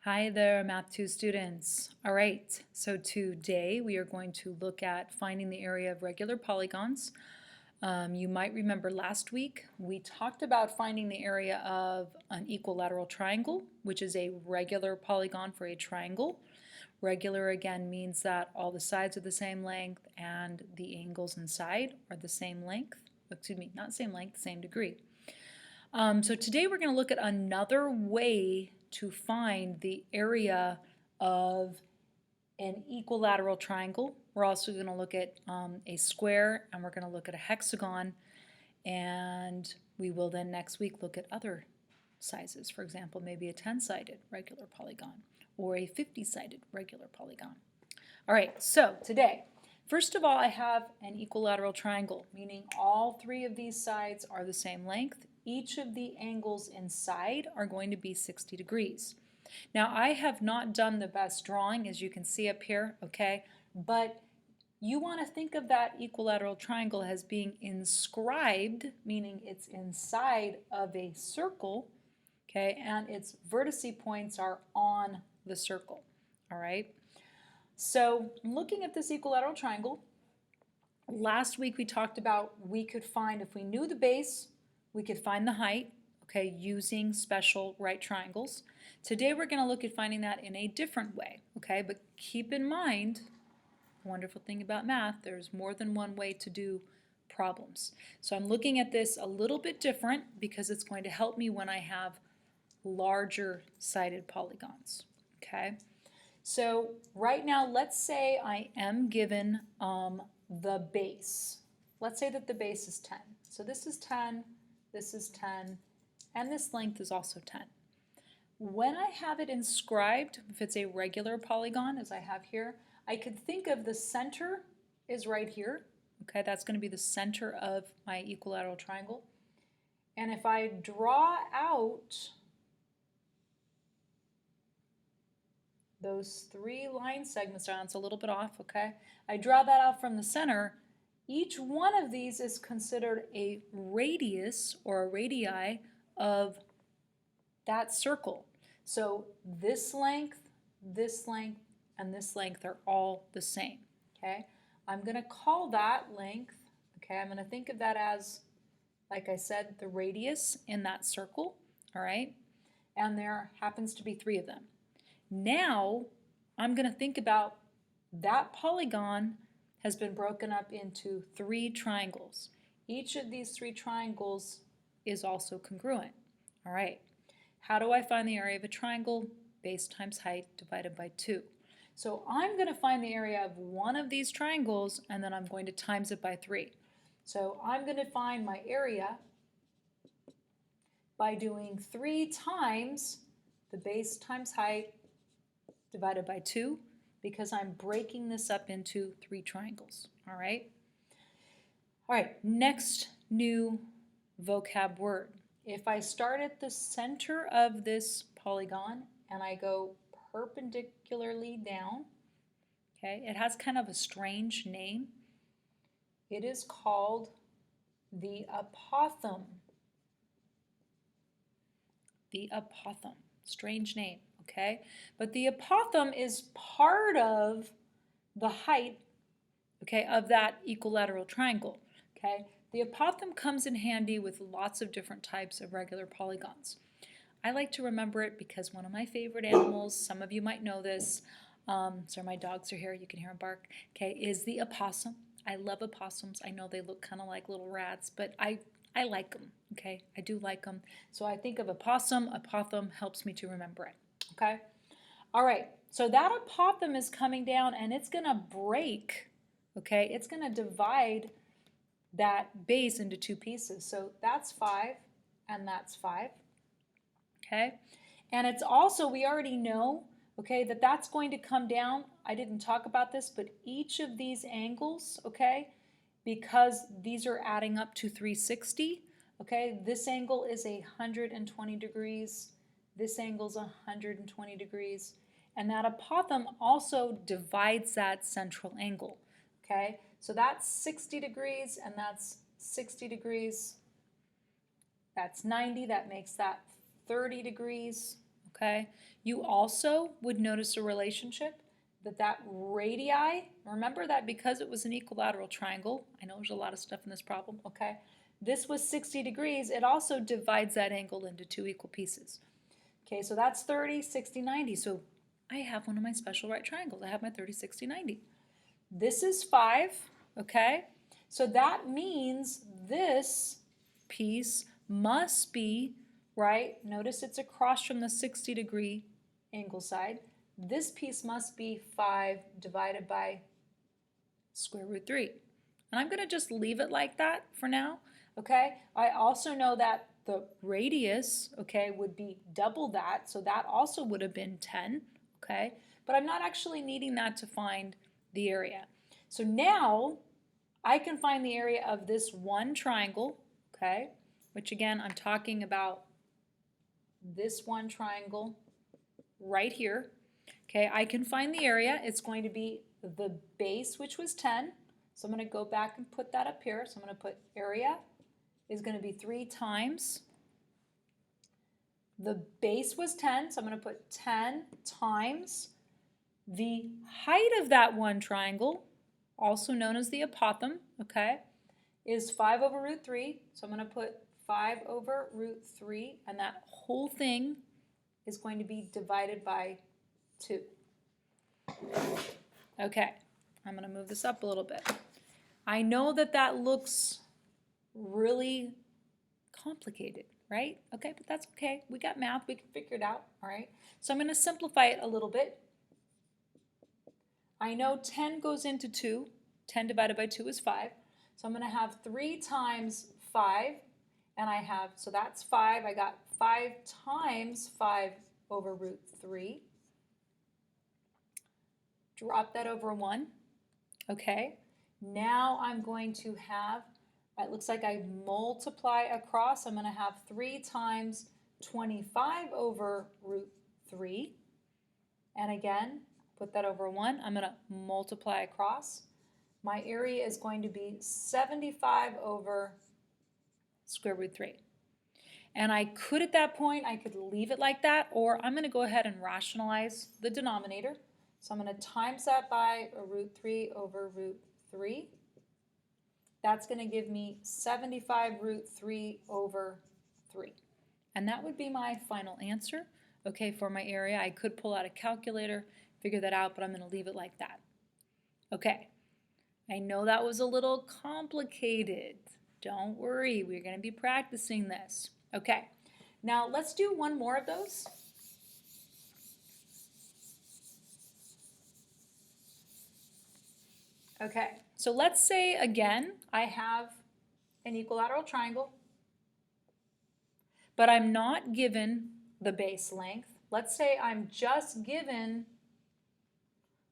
Hi there, Math 2 students. All right, so today we are going to look at finding the area of regular polygons. You might remember last week we talked about finding the area of an equilateral triangle, which is a regular polygon for a triangle. Regular again means that all the sides are the same length and the angles inside are the same length. Excuse me, not same length, same degree. So today we're going to look at another way to find the area of an equilateral triangle. We're also going to look at a square, and we're going to look at a hexagon, and we will then next week look at other sizes. For example, maybe a 10-sided regular polygon or a 50-sided regular polygon. All right, so today, first of all, I have an equilateral triangle, meaning all three of these sides are the same length. Each of the angles inside are going to be 60 degrees. Now, I have not done the best drawing, as you can see up here, okay? But you want to think of that equilateral triangle as being inscribed, meaning it's inside of a circle, okay? And its vertice points are on the circle, all right? So looking at this equilateral triangle, last week we talked about we could find, if we knew the base, we could find the height, okay, using special right triangles. Today we're going to look at finding that in a different way, okay? But keep in mind, the wonderful thing about math, there's more than one way to do problems. So I'm looking at this a little bit different because it's going to help me when I have larger sided polygons, okay? So right now, let's say I am given the base. Let's say that the base is 10. So this is 10, this is 10, and this length is also 10. When I have it inscribed, if it's a regular polygon, as I have here, I could think of the center is right here. Okay, that's going to be the center of my equilateral triangle. And if I draw out those three line segments down, it's a little bit off, okay? I draw that out from the center. Each one of these is considered a radius or a radii of that circle. So this length, and this length are all the same, okay? I'm going to call that length, okay? I'm going to think of that as, like I said, the radius in that circle, all right? And there happens to be three of them. Now I'm going to think about that polygon has been broken up into three triangles. Each of these three triangles is also congruent. All right. How do I find the area of a triangle? Base times height divided by 2. So I'm going to find the area of one of these triangles, and then I'm going to times it by 3. So I'm going to find my area by doing 3 times the base times height divided by 2, because I'm breaking this up into 3 triangles, all right? All right, next new vocab word. If I start at the center of this polygon and I go perpendicularly down, okay, it has kind of a strange name. It is called the apothem. The apothem, strange name. Okay, but the apothem is part of the height, okay, of that equilateral triangle. Okay, the apothem comes in handy with lots of different types of regular polygons. I like to remember it because one of my favorite animals, some of you might know this, so my dogs are here, you can hear them bark, okay, is the opossum. I love opossums. I know they look kind of like little rats, but I like them, okay? I do like them. So I think of opossum, apothem helps me to remember it. Okay? All right, so that apothem is coming down and it's going to break, okay? It's going to divide that base into 2 pieces. So that's 5 and that's 5, okay? And it's also, we already know, okay, that that's going to come down. I didn't talk about this, but each of these angles, okay, because these are adding up to 360, okay, this angle is 120 degrees. This angle is 120 degrees, and that apothem also divides that central angle, okay? So that's 60 degrees, and that's 60 degrees. That's 90, that makes that 30 degrees, okay? You also would notice a relationship that radii, remember that because it was an equilateral triangle, I know there's a lot of stuff in this problem, okay? This was 60 degrees, it also divides that angle into two equal pieces. Okay, so that's 30, 60, 90. So I have one of my special right triangles. I have my 30, 60, 90. This is 5, okay? So that means this piece must be, right? Notice it's across from the 60 degree angle side. This piece must be 5 divided by square root 3. And I'm going to just leave it like that for now, okay? I also know that the radius, okay, would be double that, so that also would have been 10, okay? But I'm not actually needing that to find the area. So now I can find the area of this one triangle, okay, which again, I'm talking about this one triangle right here. Okay, I can find the area. It's going to be the base, which was 10. So I'm going to go back and put that up here. So I'm going to put area is going to be 3 times. The base was 10, so I'm going to put 10 times the height of that one triangle, also known as the apothem, okay, is 5 over root 3. So I'm going to put 5 over root 3, and that whole thing is going to be divided by 2. Okay, I'm going to move this up a little bit. I know that that looks really complicated, right? Okay, but that's okay. We got math. We can figure it out, all right? So I'm going to simplify it a little bit. I know 10 goes into 2. 10 divided by 2 is 5. So I'm going to have 3 times 5, and I have, so that's 5. I got 5 times 5 over root 3. Drop that over 1. Okay, now I'm going to have, it looks like I multiply across. I'm going to have 3 times 25 over root 3. And again, put that over 1. I'm going to multiply across. My area is going to be 75 over square root 3. And I could at that point, I could leave it like that, or I'm going to go ahead and rationalize the denominator. So I'm going to times that by a root 3 over root 3. That's going to give me 75 root 3 over 3. And that would be my final answer. Okay, for my area, I could pull out a calculator, figure that out, but I'm going to leave it like that. Okay, I know that was a little complicated. Don't worry, we're going to be practicing this. Okay, now let's do one more of those. Okay, so let's say again, I have an equilateral triangle, but I'm not given the base length. Let's say I'm just given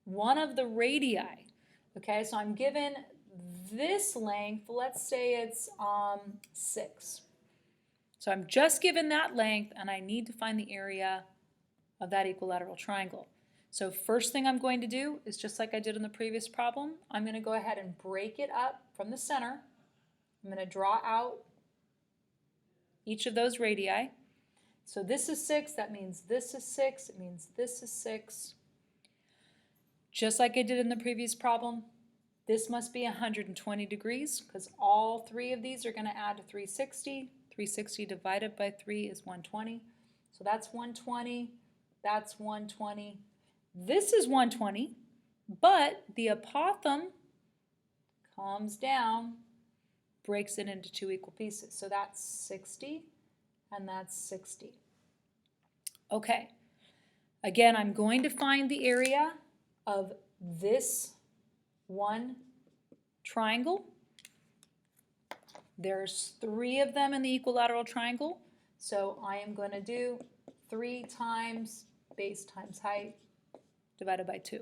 one of the radii. Okay, so I'm given this length, let's say it's 6. So I'm just given that length, and I need to find the area of that equilateral triangle. So first thing I'm going to do is, just like I did in the previous problem, I'm going to go ahead and break it up from the center. I'm going to draw out each of those radii. So this is 6, that means this is 6, it means this is 6. Just like I did in the previous problem, this must be 120 degrees because all 3 of these are going to add to 360. 360 divided by 3 is 120. So that's 120, that's 120. This is 120, but the apothem comes down, breaks it into 2 equal pieces. So that's 60 and that's 60. Okay, again, I'm going to find the area of this one triangle. There's 3 of them in the equilateral triangle, so I am going to do 3 times base times height divided by 2.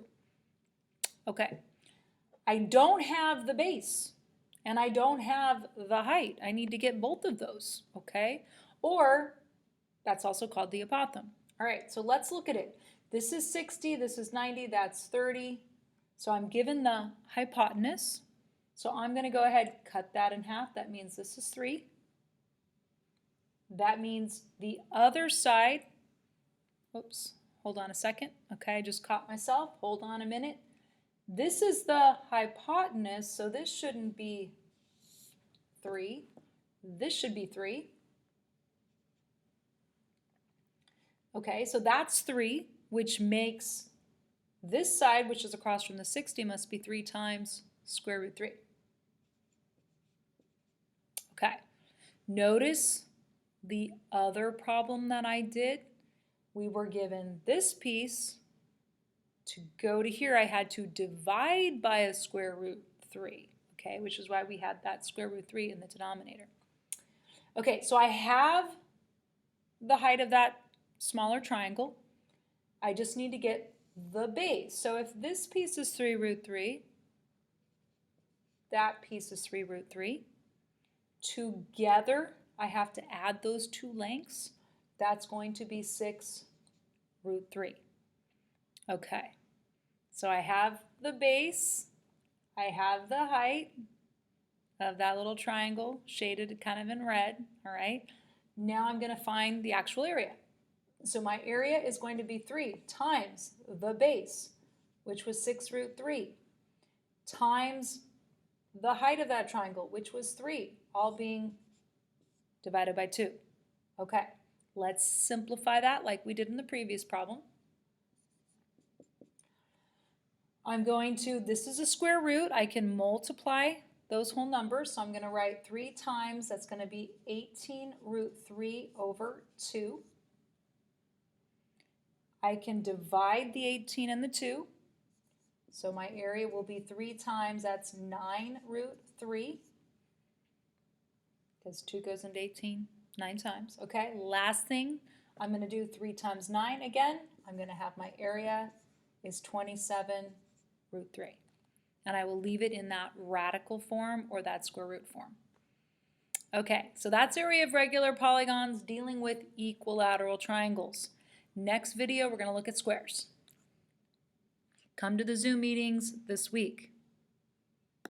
Okay, I don't have the base and I don't have the height. I need to get both of those, okay? Or that's also called the apothem. All right, so let's look at it. This is 60, this is 90, that's 30. So I'm given the hypotenuse. So I'm going to go ahead and cut that in half. That means this is 3. That means the other side, oops, hold on a second. Okay, I just caught myself. Hold on a minute. This is the hypotenuse, so this shouldn't be 3. This should be 3. Okay, so that's 3, which makes this side, which is across from the 60, must be 3 times square root 3. Okay, notice the other problem that I did. We were given this piece. To go to here, I had to divide by a square root 3, okay, which is why we had that square root 3 in the denominator. Okay, so I have the height of that smaller triangle. I just need to get the base. So if this piece is 3 root 3, that piece is 3 root 3. Together, I have to add those two lengths. That's going to be 6 root 3. Okay, so I have the base, I have the height of that little triangle, shaded kind of in red, all right? Now I'm going to find the actual area. So my area is going to be 3 times the base, which was 6 root 3, times the height of that triangle, which was 3, all being divided by 2. Okay, let's simplify that like we did in the previous problem. I'm going to, this is a square root, I can multiply those whole numbers, so I'm going to write 3 times, that's going to be 18 root 3 over 2. I can divide the 18 and the 2, so my area will be 3 times, that's 9 root 3, because 2 goes into 18, 9 times. Okay, last thing, I'm going to do 3 times 9 again. I'm going to have my area is 27 root 3. And I will leave it in that radical form or that square root form. Okay, so that's area of regular polygons dealing with equilateral triangles. Next video, we're going to look at squares. Come to the Zoom meetings this week.